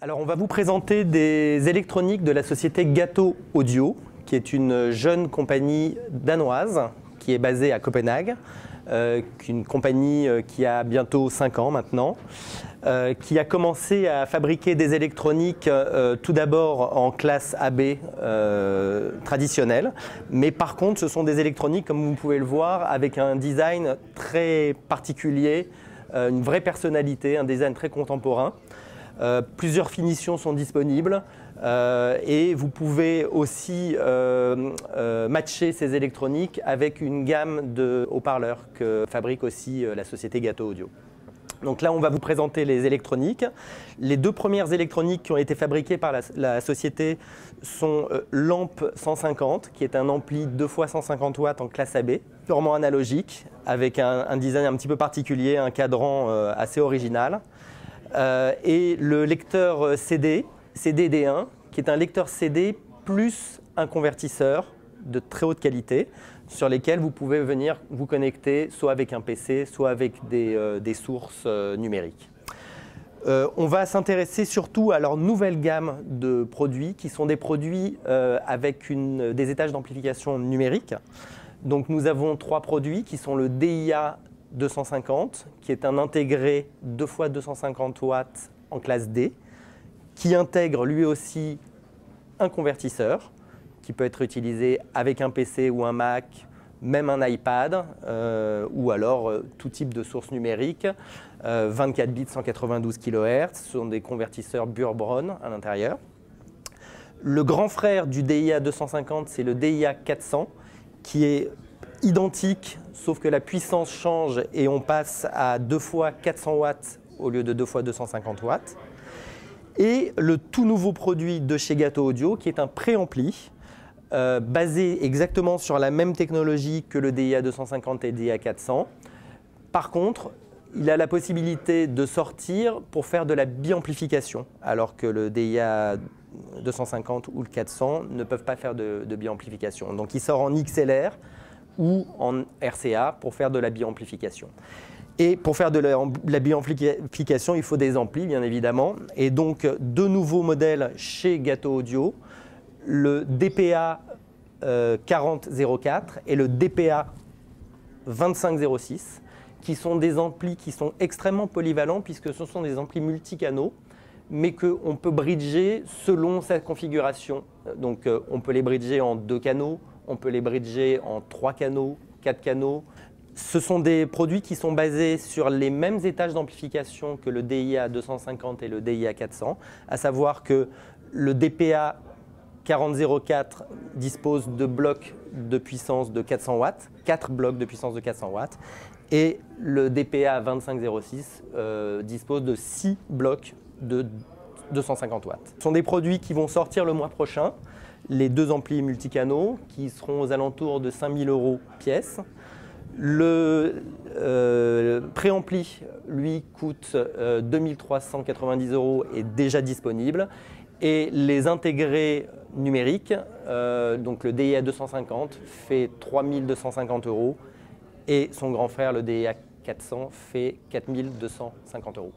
Alors on va vous présenter des électroniques de la société Gato Audio, qui est une jeune compagnie danoise qui est basée à Copenhague, une compagnie qui a bientôt 5 ans maintenant, qui a commencé à fabriquer des électroniques tout d'abord en classe AB traditionnelle, mais par contre ce sont des électroniques, comme vous pouvez le voir, avec un design très particulier, une vraie personnalité, un design très contemporain. Plusieurs finitions sont disponibles et vous pouvez aussi matcher ces électroniques avec une gamme de haut-parleurs que fabrique aussi la société Gato Audio. Donc là, on va vous présenter les électroniques. Les deux premières électroniques qui ont été fabriquées par la société sont l'AMP 150, qui est un ampli 2x 150 watts en classe AB, purement analogique, avec un design un petit peu particulier, un cadran assez original. Et le lecteur CD, CD-D1, qui est un lecteur CD plus un convertisseur de très haute qualité, sur lesquels vous pouvez venir vous connecter soit avec un PC, soit avec des sources numériques. On va s'intéresser surtout à leur nouvelle gamme de produits, qui sont des produits avec des étages d'amplification numérique. Donc nous avons 3 produits qui sont le DIA 250, qui est un intégré 2x 250 watts en classe D, qui intègre lui aussi un convertisseur, qui peut être utilisé avec un PC ou un Mac, même un iPad, ou alors tout type de source numérique, 24 bits 192 kHz, ce sont des convertisseurs Burbron à l'intérieur. Le grand frère du DIA 250, c'est le DIA 400, qui est identique, sauf que la puissance change et on passe à 2x 400 watts au lieu de 2x 250 watts. Et le tout nouveau produit de chez Gato Audio, qui est un préampli, basé exactement sur la même technologie que le DIA 250 et le DIA 400. Par contre, il a la possibilité de sortir pour faire de la biamplification, alors que le DIA 250 ou le 400 ne peuvent pas faire de biamplification. Donc il sort en XLR ou en RCA pour faire de la biamplification. Et pour faire de la biamplification, il faut des amplis, bien évidemment. Et donc, deux nouveaux modèles chez Gato Audio, le DPA 4004 et le DPA 2506, qui sont des amplis qui sont extrêmement polyvalents, puisque ce sont des amplis multicanaux, mais qu'on peut bridger selon sa configuration. Donc, on peut les bridger en 2 canaux, on peut les bridger en 3 canaux, 4 canaux. Ce sont des produits qui sont basés sur les mêmes étages d'amplification que le DIA 250 et le DIA 400, à savoir que le DPA 4004 dispose de blocs de puissance de 400 watts, 4 blocs de puissance de 400 watts, et le DPA 2506 dispose de 6 blocs de 250 watts. Ce sont des produits qui vont sortir le mois prochain, les 2 amplis multicanaux qui seront aux alentours de 5 000 € pièce. Le préampli, lui, coûte 2 390 € et est déjà disponible. Et les intégrés numériques, donc le DIA 250 fait 3 250 € et son grand frère, le DIA 400, fait 4 250 €.